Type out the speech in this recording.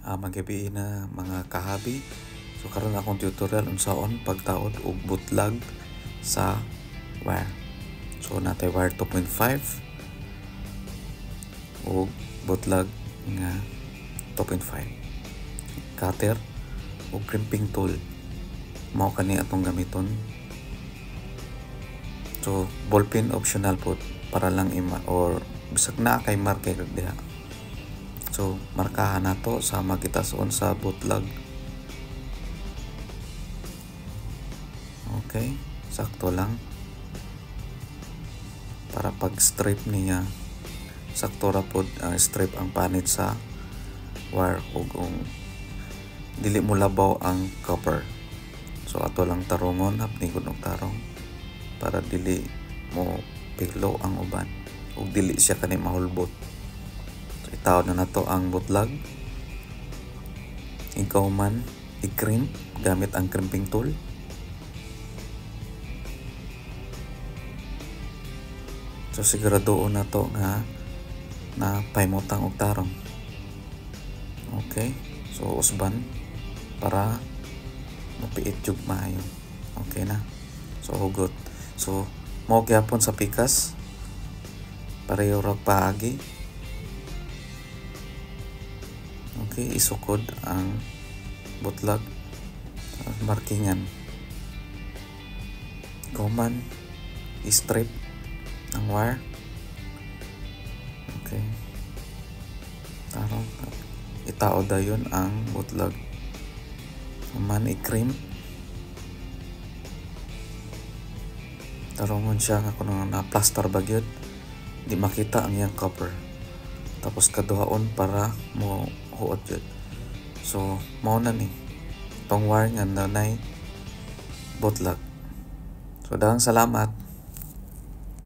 Magabi na mga kahabi. So karon akong tutorial unsaon pagtaod og butlag sa wire. So natay wire 2.5 og butlag nga 2.5. Cutter o crimping tool mao kani atong gamiton. So ballpen optional po para lang or bisag na kay marker diha. So markahan nato sa magitason sa butlag. Okay, sakto lang para pag strip niya sakto ra pod strip ang panit sa wire ug dili mo labaw ang copper. So ato lang tarongon hapnigon og tarong para dili mo pilo ang uban ug dili siya kani mahulbot. So itaw na nato ang butlag. Ikaw man i-crimp gamit ang crimping tool. So siguraduon na to nga na paimutang og tarong. Okay, so usban para mapiit jud maayo. Okay na. So hugot. So mo gyapon sa pikas pareho ra paagi. Okay, isukod ang butlag markingan. Kuman i-strip ang wire. Okay. Tarong itaod dayon ang butlag. Man i-crimp. Tarongon siya nga kuno na plaster bagyod di makita ang iyang copper. Tapos kaduhaon para mo huot jud. So mao na ni tong wire nga nanay butlag. So daghang salamat.